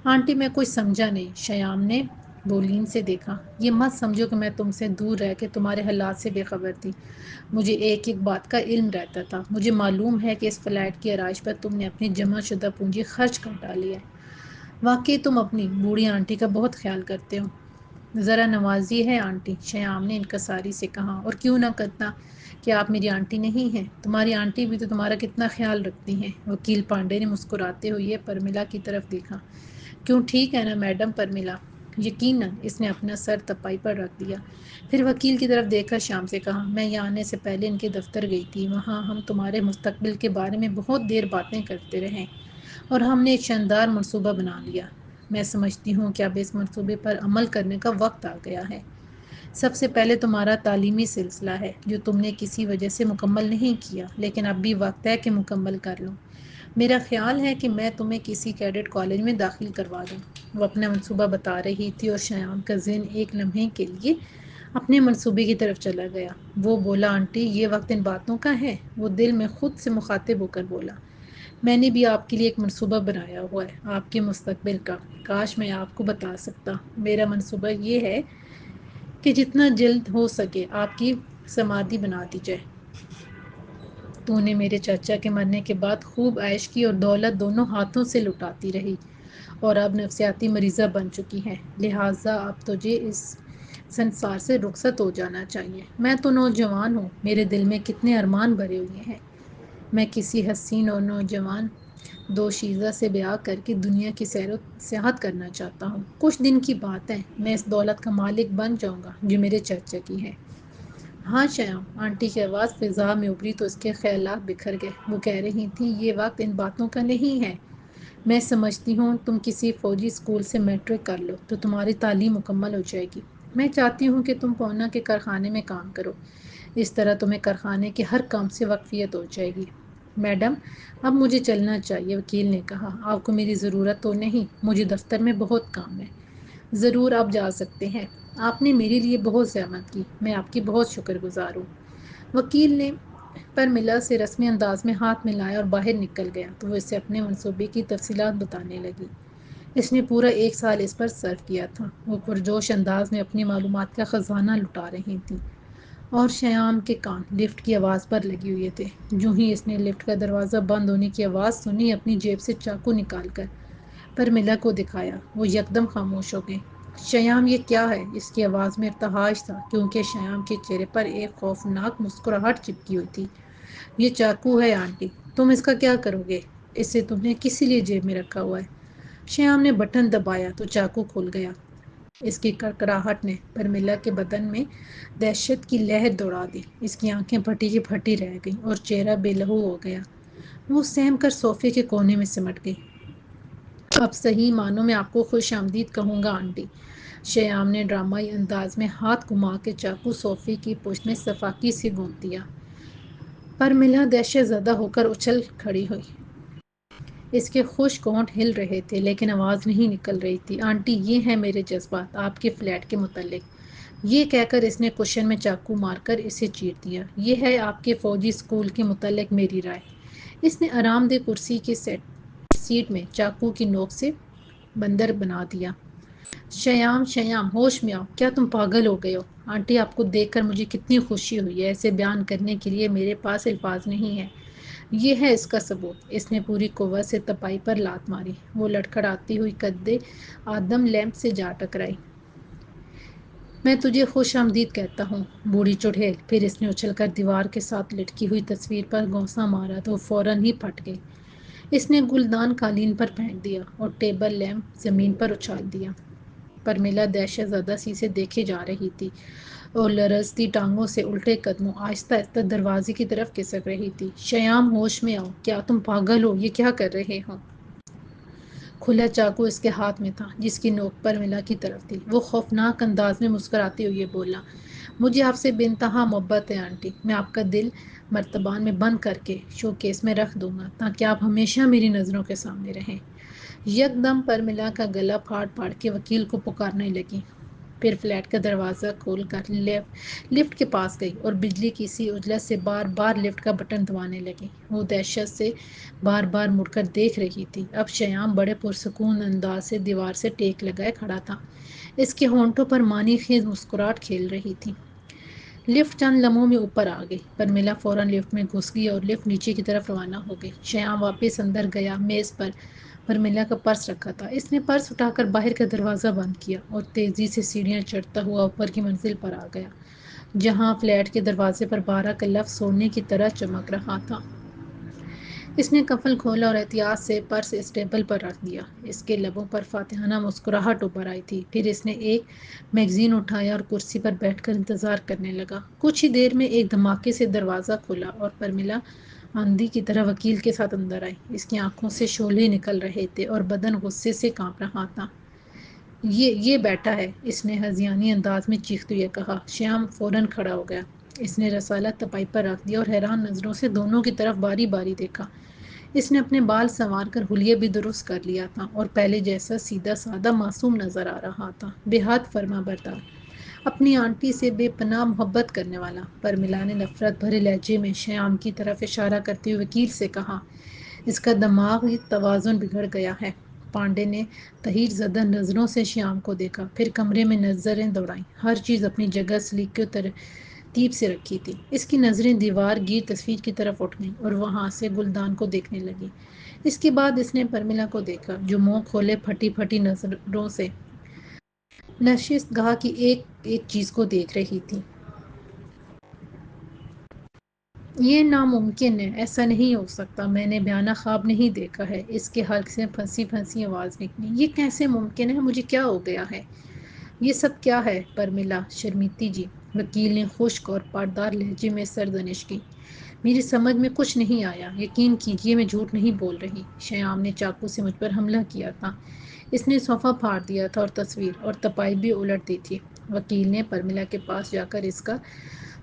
S1: آنٹی، میں کچھ سمجھا نہیں، شیام نے بولین سے دیکھا۔ یہ مت سمجھو کہ میں تم سے دور رہ کے تمہارے حالات سے بے خبر تھی۔ مجھے ایک ایک بات کا علم رہتا تھا۔ مجھے معلوم ہے کہ اس فلیٹ کی آرائش پر تم نے اپنی جمع شدہ پونجی خرچ کر ڈالی ہے۔ واقعی تم اپنی بوڑھی آنٹی کا بہت خیال کرتے ہو۔ ذرا نوازی ہے آنٹی، شیام نے انکساری سے کہا۔ اور کیوں نہ کرتا، کہ آپ میری آنٹی نہیں ہیں؟ تمہاری آنٹی بھی تو تمہارا کتنا خیال رکھتی ہیں۔ وکیل پانڈے نے مسکراتے ہوئے پرمیلا کی طرف دیکھا۔ کیوں، ٹھیک ہے نا میڈم پرمیلا؟ یقیناً، اس نے اپنا سر تپائی پر رکھ دیا۔ پھر وکیل کی طرف دیکھ کر شیام سے کہا، میں یہاں آنے سے پہلے ان کے دفتر گئی تھی۔ وہاں ہم تمہارے مستقبل کے بارے میں بہت دیر باتیں کرتے رہے اور ہم نے ایک شاندار منصوبہ بنا لیا۔ میں سمجھتی ہوں کہ اب اس منصوبے پر عمل کرنے کا وقت آ گیا ہے۔ سب سے پہلے تمہارا تعلیمی سلسلہ ہے، جو تم نے کسی وجہ سے مکمل نہیں کیا، لیکن اب بھی وقت ہے کہ مکمل کر لو۔ میرا خیال ہے کہ میں تمہیں کسی کیڈٹ کالج میں داخل کروا دوں۔ وہ اپنا منصوبہ بتا رہی تھی اور شیام کا ذہن ایک لمحے کے لیے اپنے منصوبے کی طرف چلا گیا۔ وہ بولا، آنٹی، یہ وقت ان باتوں کا ہے؟ وہ دل میں خود سے مخاطب ہو کر بولا، میں نے بھی آپ کے لیے ایک منصوبہ بنایا ہوا ہے، آپ کے مستقبل کا۔ کاش میں آپ کو بتا سکتا۔ میرا منصوبہ یہ ہے کہ جتنا جلد ہو سکے آپ کی سمادھی بنا دی جائے۔ تو نے میرے چچا کے مرنے کے بعد خوب عیش کی اور دولت دونوں ہاتھوں سے لٹاتی رہی، اور اب نفسیاتی مریضہ بن چکی ہے، لہٰذا اب تجھے اس سنسار سے رخصت ہو جانا چاہیے۔ میں تو نوجوان ہوں، میرے دل میں کتنے ارمان بھرے ہوئے ہیں۔ میں کسی حسین اور نوجوان دوشیزہ سے بیاہ کر کے دنیا کی سیر و سیاحت کرنا چاہتا ہوں۔ کچھ دن کی بات ہے، میں اس دولت کا مالک بن جاؤں گا جو میرے چچا کی ہے۔ ہاں شیام، آنٹی کی آواز فضا میں ابھری تو اس کے خیالات بکھر گئے۔ وہ کہہ رہی تھی، یہ وقت ان باتوں کا نہیں ہے۔ میں سمجھتی ہوں تم کسی فوجی اسکول سے میٹرک کر لو تو تمہاری تعلیم مکمل ہو جائے گی۔ میں چاہتی ہوں کہ تم پونا کے کارخانے میں کام کرو، اس طرح تمہیں کارخانے کے ہر کام سے واقفیت ہو جائے گی۔ میڈم، اب مجھے چلنا چاہیے، وکیل نے کہا۔ آپ کو میری ضرورت تو نہیں؟ مجھے دفتر میں بہت کام ہے۔ ضرور، آپ جا سکتے ہیں۔ آپ نے میرے لیے بہت زحمت کی، میں آپ کی بہت شکر گزار ہوں۔ وکیل نے پرمیلا سے رسمی انداز میں ہاتھ ملایا اور باہر نکل گیا تو وہ اسے اپنے منصوبے کی تفصیلات بتانے لگی۔ اس نے پورا 1 سال اس پر صرف کیا تھا۔ وہ پرجوش انداز میں اپنی معلومات کا خزانہ لٹا رہی تھی، اور شیام کے کان لفٹ کی آواز پر لگے ہوئے تھے۔ جو ہی اس نے لفٹ کا دروازہ بند ہونے کی آواز سنی، اپنی جیب سے چاقو نکال کر پرمیلا کو دکھایا۔ وہ یکدم خاموش ہو گئی۔ شیام، یہ کیا ہے؟ اس کی آواز میں ارتعاش تھا، کیونکہ شیام کے چہرے پر ایک خوفناک مسکراہٹ چپکی ہوئی تھی۔ یہ چاقو ہے آنٹی، تم اس کا کیا کرو گے؟ اسے تم نے کس لیے جیب میں رکھا ہوا ہے؟ شیام نے بٹن دبایا تو چاقو کھل گیا۔ اس کی کڑکڑاہٹ نے پرمیلا کے بدن میں دہشت کی لہر دوڑا دی۔ اس کی آنکھیں پھٹی کی پھٹی رہ گئیں اور چہرہ بے لہو ہو گیا۔ وہ سہم کر صوفے کے کونے میں سمٹ گئی۔ اب صحیح معنوں میں آپ کو خوش آمدید کہوں گا آنٹی، شیام نے ڈرامائی انداز میں ہاتھ گھما کے چاقو صوفے کی پشت میں سفاکی سے گھونپ دیا۔ پرمیلا دہشت زدہ ہو کر اچھل کھڑی ہوئی۔ اس کے خشک ہونٹ ہل رہے تھے لیکن آواز نہیں نکل رہی تھی۔ آنٹی، یہ ہیں میرے جذبات آپ کے فلیٹ کے متعلق۔ یہ کہہ کر اس نے کشن میں چاقو مار کر اسے چیر دیا۔ یہ ہے آپ کے فوجی اسکول کے متعلق میری رائے۔ اس نے آرام دہ کرسی کی سیٹ میں چاقو کی نوک سے بندر بنا دیا۔ شیام، شیام، ہوش میں آؤ، کیا تم پاگل ہو گئے ہو؟ آنٹی، آپ کو دیکھ کر مجھے کتنی خوشی ہوئی ہے، ایسے بیان کرنے کے لیے میرے پاس الفاظ نہیں ہیں۔ یہ ہے اس کا ثبوت۔ اس نے پوری قوت سے تپائی پر لات ماری۔ وہ لڑکھڑاتی ہوئی قدِ آدم لیمپ سے جا ٹکرائی۔ میں تجھے خوش آمدید کہتا ہوں، بوڑھی چڑیل۔ پھر اس نے اچھل کر دیوار کے ساتھ لٹکی ہوئی تصویر پر گھونسا مارا تو وہ فوراً ہی پھٹ گئی۔ اس نے گلدان قالین پر پھینک دیا اور ٹیبل لیمپ زمین پر اچھال دیا۔ پرمیلا دہشت زدہ سی سے دیکھے جا رہی تھی اور لرزتی ٹانگوں سے الٹے قدموں آہستہ آہستہ دروازے کی طرف کھسک رہی تھی۔ شیام، ہوش میں آؤ، کیا تم پاگل ہو؟ یہ کیا کر رہے ہو؟ کھلا چاقو اس کے ہاتھ میں تھا جس کی نوک پرمیلا کی طرف تھی۔ وہ خوفناک انداز میں مسکراتے ہوئے بولا، مجھے آپ سے بے انتہا محبت ہے آنٹی۔ میں آپ کا دل مرتبان میں بند کر کے شوکیس میں رکھ دوں گا تاکہ آپ ہمیشہ میری نظروں کے سامنے رہیں۔ یکدم پرمیلا کا گلا پھاڑ پھاڑ کے وکیل کو پکارنے لگی۔ پھر فلیٹ کا دروازہ کھول کر لفٹ کے پاس گئی اور بجلی کی سی اجلت سے بار بار لفٹ کا بٹن دبانے لگی۔ وہ دہشت سے بار بار مڑ کر دیکھ رہی تھی۔ اب شیام بڑے پرسکون انداز سے دیوار سے ٹیک لگائے کھڑا تھا۔ اس کے ہونٹوں پر معنی خیز مسکراہٹ کھیل رہی تھی۔ لفٹ چند لمحوں میں اوپر آ گئی۔ پرمیلا فوراً لفٹ میں گھس گئی اور لفٹ نیچے کی طرف روانہ ہو گئی۔ شیام واپس اندر گیا۔ میز پر پرمیلا کا پرس رکھا تھا۔ اس نے پرس اٹھا کر باہر کا دروازہ بند کیا اور تیزی سے سیڑھیاں چڑھتا ہوا اوپر کی منزل پر آ گیا، جہاں فلیٹ کے دروازے پر 12 کا لفظ سونے کی طرح چمک رہا تھا۔ اس نے قفل کھولا اور احتیاط سے پرس اس ٹیبل پر رکھ دیا۔ اس کے لبوں پر فاتحانہ مسکراہٹ ابھر آئی تھی۔ پھر اس نے ایک میگزین اٹھایا اور کرسی پر بیٹھ کر انتظار کرنے لگا۔ کچھ ہی دیر میں ایک دھماکے سے دروازہ کھلا اور پرمیلا آندھی کی طرح وکیل کے ساتھ اندر آئی۔ اس کی آنکھوں سے شعلے نکل رہے تھے اور بدن غصے سے کانپ رہا تھا۔ یہ بیٹا ہے، اس نے ہذیانی انداز میں چیختے ہوئے کہا۔ شیام فوراً کھڑا ہو گیا۔ اس نے رسالہ تپائی پر رکھ دیا اور حیران نظروں سے دونوں کی طرف باری باری دیکھا۔ اس نے اپنے بال سنوار کر حلیہ بھی درست کر لیا تھا اور پہلے جیسا سیدھا سادہ معصوم نظر آ رہا تھا۔ بے حد فرما بردار، اپنی آنٹی سے بے پناہ محبت کرنے والا۔ پرمیلا نے نفرت بھرے لہجے میں شیام کی طرف اشارہ کرتے ہوئے وکیل سے کہا، اس کا دماغی توازن بگڑ گیا ہے۔ پانڈے نے تحیر زدہ نظروں سے شیام کو دیکھا، پھر کمرے میں نظریں دوڑائیں۔ ہر چیز اپنی جگہ سلیقے و ترتیب سے رکھی تھی۔ اس کی نظریں دیوار گیر تصویر کی طرف اٹھ گئیں اور وہاں سے گلدان کو دیکھنے لگی۔ اس کے بعد اس نے پرمیلا کو دیکھا، جو منہ کھولے پھٹی پھٹی نظروں سے نشست گاہ کی ایک ایک چیز کو دیکھ رہی تھی۔ یہ ناممکن ہے، ایسا نہیں ہو سکتا، میں نے بیانہ خواب نہیں دیکھا ہے۔ اس کے حلق سے پھنسی پھنسی آواز نکلی، یہ کیسے ممکن ہے؟ مجھے کیا ہو گیا ہے؟ یہ سب کیا ہے پرمیلا؟ شرمیتی جی، وکیل نے خشک اور پاٹدار لہجے میں سرزنش کی۔ میری سمجھ میں کچھ نہیں آیا، یقین کیجیے میں جھوٹ نہیں بول رہی۔ شیام نے چاقو سے مجھ پر حملہ کیا تھا۔ اس نے صوفہ پھاڑ دیا تھا اور تصویر اور تپائی بھی الٹ دی تھی۔ وکیل نے پرمیلا کے پاس جا کر اس کا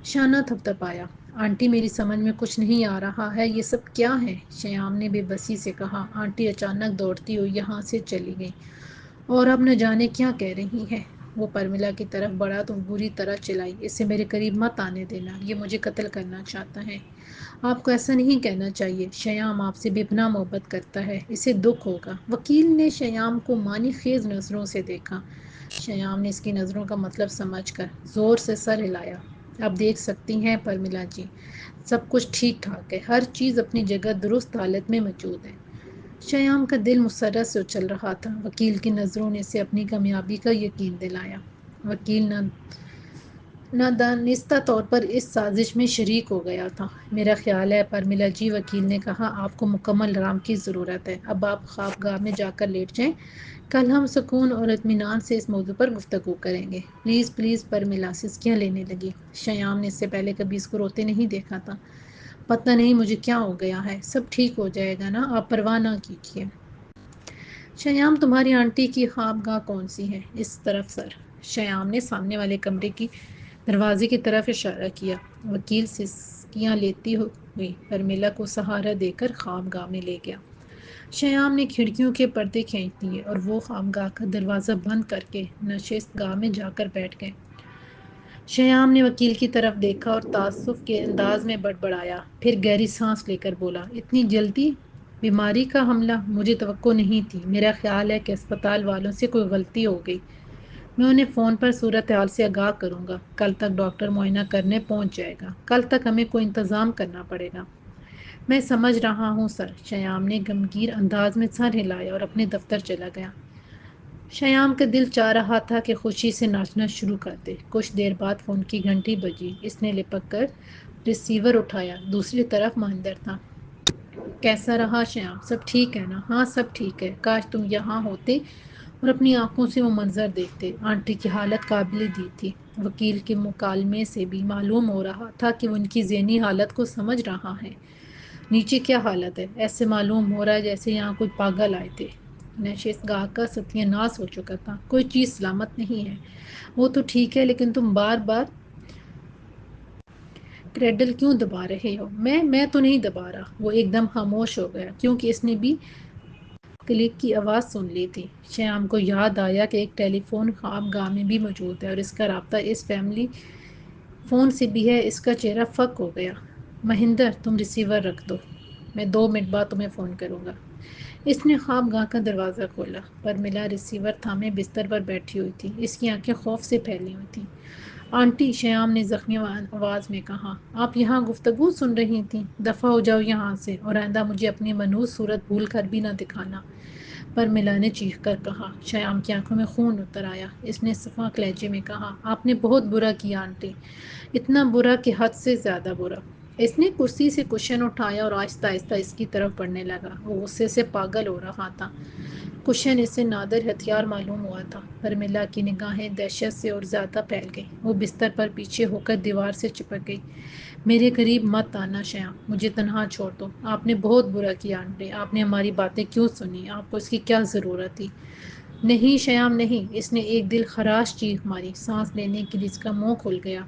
S1: شانہ تھپتھپایا۔ آنٹی، میری سمجھ میں کچھ نہیں آ رہا ہے، یہ سب کیا ہے؟ شیام نے بے بسی سے کہا۔ آنٹی اچانک دوڑتی ہوئی یہاں سے چلی گئی اور اب نہ جانے کیا کہہ رہی ہے۔ وہ پرمیلا کی طرف بڑھا تو بری طرح چلائی، اسے میرے قریب مت آنے دینا، یہ مجھے قتل کرنا چاہتا ہے۔ آپ کو ایسا نہیں کہنا چاہیے، شیام آپ سے بے پناہ محبت کرتا ہے، اسے دکھ ہوگا۔ وکیل نے شیام کو معنی خیز نظروں سے دیکھا۔ شیام نے اس کی نظروں کا مطلب سمجھ کر زور سے سر ہلایا۔ اب دیکھ سکتی ہیں پرمیلا جی، سب کچھ ٹھیک ٹھاک ہے، ہر چیز اپنی جگہ درست حالت میں موجود ہے۔ شیام کا دل مسرت سے اچھل رہا تھا۔ وکیل کی نظروں نے اسے اپنی کامیابی کا یقین دلایا۔ وکیل نادانستہ طور پر اس سازش میں شریک ہو گیا تھا۔ میرا خیال ہے پرمیلا جی، وکیل نے کہا، آپ کو مکمل آرام کی ضرورت ہے۔ اب آپ خواب گاہ میں جا کر لیٹ جائیں، کل ہم سکون اور اطمینان سے اس موضوع پر گفتگو کریں گے۔ پلیز پلیز، پرمیلا سسکیاں لینے لگی۔ شیام نے اس سے پہلے کبھی اس کو روتے نہیں دیکھا تھا۔ پتہ نہیں مجھے کیا ہو گیا ہے، سب ٹھیک ہو جائے گا نا، آپ پرواہ نہ کیجیے۔ شیام، تمہاری آنٹی کی خواب گاہ کون سی ہے؟ اس طرف سر۔ شیام نے سامنے والے کمرے کی دروازے کی طرف اشارہ کیا۔ وکیل سسکیاں لیتی ہوئی پرمیلا کو سہارا دے کر خواب گاہ میں لے گیا۔ شیام نے کھڑکیوں کے پردے کھینچ دیے اور وہ خامگاہ کا دروازہ بند کر کے نشست گاہ میں جا کر بیٹھ گئے۔ شیام نے وکیل کی طرف دیکھا اور تعصب کے انداز میں بڑبڑایا، پھر گہری سانس لے کر بولا، اتنی جلدی؟ بیماری کا حملہ؟ مجھے توقع نہیں تھی۔ میرا خیال ہے کہ اسپتال والوں سے کوئی غلطی ہو گئی۔ میں انہیں فون پر صورتحال سے آگاہ کروں گا۔ کل تک ڈاکٹر معائنہ کرنے پہنچ جائے گا۔ کل تک ہمیں کوئی انتظام کرنا پڑے گا۔ میں سمجھ رہا ہوں سر۔ شیام نے غمگین انداز میں سر ہلایا اور اپنے دفتر چلا گیا۔ شیام کا دل چاہ رہا تھا کہ خوشی سے ناچنا شروع کر دے۔ کچھ دیر بعد فون کی گھنٹی بجی۔ اس نے لپک کر ریسیور اٹھایا۔ دوسری طرف مہندر تھا۔ کیسا رہا شیام؟ سب ٹھیک ہے نا؟ ہاں سب ٹھیک ہے۔ کاش تم یہاں ہوتے اور اپنی آنکھوں سے وہ منظر دیکھتے۔ آنٹی کی حالت قابل دید تھی۔ وکیل کے مکالمے سے بھی معلوم ہو رہا تھا کہ وہ ان کی ذہنی حالت کو سمجھ رہا ہے۔ نیچے کیا حالت ہے؟ ایسے معلوم ہو رہا ہے جیسے یہاں کوئی پاگل آئے تھے۔ نشست گاہ کا ستیہ ناش ہو چکا تھا۔ کوئی چیز سلامت نہیں ہے۔ وہ تو ٹھیک ہے لیکن تم بار بار کریڈل کیوں دبا رہے ہو؟ میں تو نہیں دبا رہا۔ وہ ایک دم خاموش ہو گیا کیونکہ اس نے بھی کلک کی آواز سن لی تھی۔ شیام کو یاد آیا کہ ایک ٹیلی فون خوابگاہ میں بھی موجود ہے اور اس کا رابطہ اس فیملی فون سے بھی ہے۔ اس کا چہرہ فک ہو گیا۔ مہندر تم ریسیور رکھ دو، میں 2 منٹ بعد تمہیں فون کروں گا۔ اس نے خوابگاہ کا دروازہ کھولا۔ پرمیلا ریسیور تھامے بستر پر بیٹھی ہوئی تھی۔ اس کی آنکھیں خوف سے پھیلی ہوئی تھیں۔ آنٹی، شیام نے زخمی آواز میں کہا، آپ یہاں گفتگو سن رہی تھیں؟ دفع ہو جاؤ یہاں سے، اور آئندہ مجھے اپنی منحوس صورت بھول کر بھی نہ دکھانا، پرمیلا نے چیخ کر کہا۔ شیام کی آنکھوں میں خون اتر آیا۔ اس نے شفاف لہجے میں کہا، آپ نے بہت برا کیا آنٹی، اتنا برا کہ حد سے زیادہ برا۔ اس نے کرسی سے کشن اٹھایا اور آہستہ آہستہ اس کی طرف بڑھنے لگا۔ وہ غصے سے پاگل ہو رہا تھا۔ کشن اسے نادر ہتھیار معلوم ہوا تھا۔ پرمیلا کی نگاہیں دہشت سے اور زیادہ پھیل گئیں۔ وہ بستر پر پیچھے ہو کر دیوار سے چپک گئی۔ میرے قریب مت آنا شیام، مجھے تنہا چھوڑ دو۔ آپ نے بہت برا کیا آنٹی، آپ نے ہماری باتیں کیوں سنی؟ آپ کو اس کی کیا ضرورت تھی؟ نہیں شیام نہیں۔ اس نے ایک دل خراش چیخ ماری۔ سانس لینے کے لیے اس کا منہ کھل گیا۔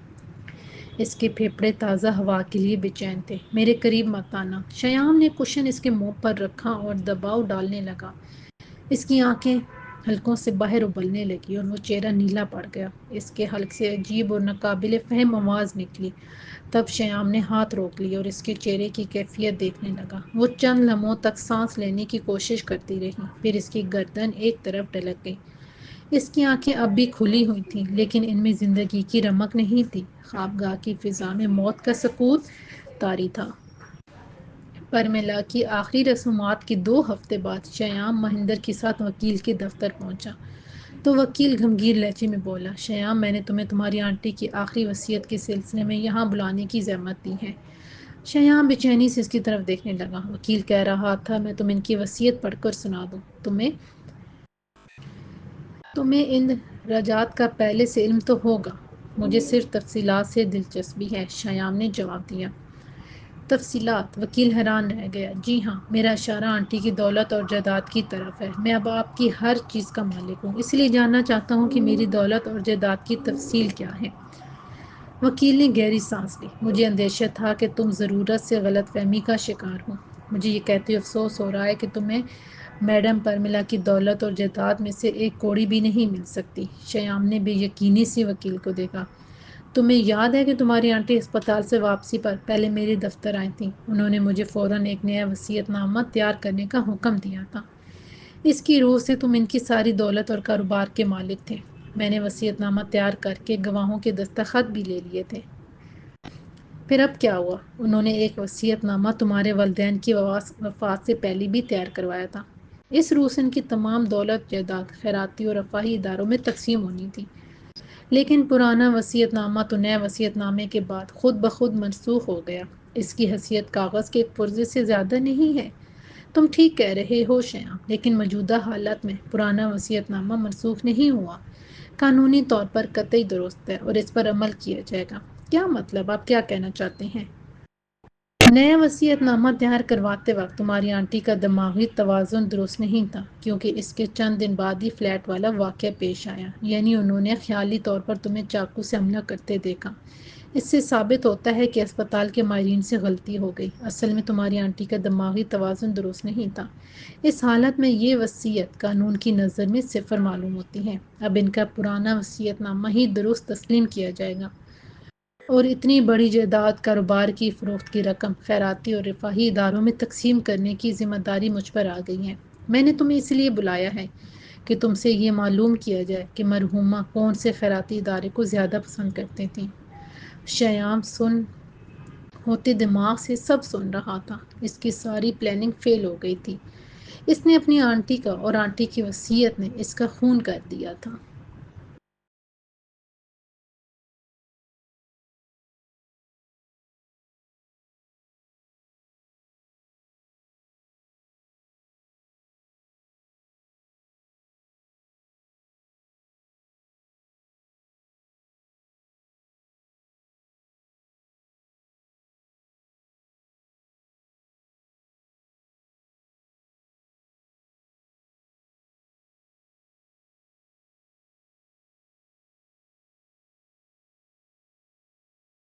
S1: اس کے پھیپھڑے تازہ ہوا کے لیے بے چین تھے۔ میرے قریب مت آنا۔ شیام نے کشن اس کے منہ پر رکھا اور دباؤ ڈالنے لگا۔ اس کی آنکھیں حلقوں سے باہر ابلنے لگی اور وہ چہرہ نیلا پڑ گیا۔ اس کے حلق سے عجیب اور ناقابل فہم آواز نکلی۔ تب شیام نے ہاتھ روک لیا اور اس کے چہرے کی کیفیت دیکھنے لگا۔ وہ چند لمحوں تک سانس لینے کی کوشش کرتی رہی، پھر اس کی گردن ایک طرف ڈھلک گئی۔ اس کی آنکھیں اب بھی کھلی ہوئی تھیں لیکن ان میں زندگی کی رمق نہیں تھی۔ خوابگاہ کی فضا میں موت کا سکوت طاری تھا۔ پرمیلا کی آخری رسومات کے 2 ہفتے بعد شیام مہندر کے ساتھ وکیل کے دفتر پہنچا تو وکیل گھمگیر لہجے میں بولا، شیام میں نے تمہیں تمہاری آنٹی کی آخری وصیت کے سلسلے میں یہاں بلانے کی زحمت دی ہے۔ شیام بے چینی سے اس کی طرف دیکھنے لگا۔ وکیل کہہ رہا تھا میں تمہیں ان کی وصیت پڑھ کر سنا دوں۔ تمہیں ان رجعات کا پہلے سے علم تو ہوگا۔ مجھے صرف تفصیلات سے دلچسپی ہے، شیام نے جواب دیا۔ تفصیلات؟ وکیل حیران رہ گیا۔ جی ہاں، میرا اشارہ آنٹی کی دولت اور جائیداد کی طرف ہے۔ میں اب آپ کی ہر چیز کا مالک ہوں، اس لیے جاننا چاہتا ہوں کہ میری دولت اور جائیداد کی تفصیل کیا ہے۔ وکیل نے گہری سانس لی۔ مجھے اندیشہ تھا کہ تم ضرورت سے غلط فہمی کا شکار ہو۔ مجھے یہ کہتے افسوس ہو رہا ہے کہ تمہیں میڈم پرمیلا کی دولت اور جائیداد میں سے ایک کوڑی بھی نہیں مل سکتی۔ شیام نے بے یقینی سے وکیل کو دیکھا۔ تمہیں یاد ہے کہ تمہاری آنٹی اسپتال سے واپسی پر پہلے میرے دفتر آئی تھیں؟ انہوں نے مجھے فوراً ایک نیا وصیت نامہ تیار کرنے کا حکم دیا تھا۔ اس کی روح سے تم ان کی ساری دولت اور کاروبار کے مالک تھے۔ میں نے وصیت نامہ تیار کر کے گواہوں کے دستخط بھی لے لیے تھے۔ پھر اب کیا ہوا؟ انہوں نے ایک وصیت نامہ تمہارے والدین کی وفات سے پہلے بھی تیار کروایا تھا۔ اس روح سے ان کی تمام دولت جائیداد خیراتی اور رفاہی اداروں میں تقسیم ہونی تھی۔ لیکن پرانا وصیت نامہ تو نئے وصیت نامے کے بعد خود بخود منسوخ ہو گیا۔ اس کی حیثیت کاغذ کے ایک پرزے سے زیادہ نہیں ہے۔ تم ٹھیک کہہ رہے ہو شیام، لیکن موجودہ حالت میں پرانا وصیت نامہ منسوخ نہیں ہوا۔ قانونی طور پر قطعی درست ہے اور اس پر عمل کیا جائے گا۔ کیا مطلب؟ آپ کیا کہنا چاہتے ہیں؟ نیا وصیت نامہ تیار کرواتے وقت تمہاری آنٹی کا دماغی توازن درست نہیں تھا، کیونکہ اس کے چند دن بعد ہی فلیٹ والا واقعہ پیش آیا، یعنی انہوں نے خیالی طور پر تمہیں چاقو سے حملہ کرتے دیکھا۔ اس سے ثابت ہوتا ہے کہ اسپتال کے ماہرین سے غلطی ہو گئی، اصل میں تمہاری آنٹی کا دماغی توازن درست نہیں تھا۔ اس حالت میں یہ وصیت قانون کی نظر میں صفر معلوم ہوتی ہے۔ اب ان کا پرانا وصیت نامہ ہی درست تسلیم کیا جائے گا، اور اتنی بڑی جائیداد کاروبار کی فروخت کی رقم خیراتی اور رفاہی اداروں میں تقسیم کرنے کی ذمہ داری مجھ پر آ گئی ہے۔ میں نے تمہیں اس لیے بلایا ہے کہ تم سے یہ معلوم کیا جائے کہ مرحومہ کون سے خیراتی ادارے کو زیادہ پسند کرتے تھیں۔ شیام سن ہوتے دماغ سے سب سن رہا تھا۔ اس کی ساری پلاننگ فیل ہو گئی تھی۔ اس نے اپنی آنٹی کا اور آنٹی کی وصیت نے اس کا خون کر دیا تھا۔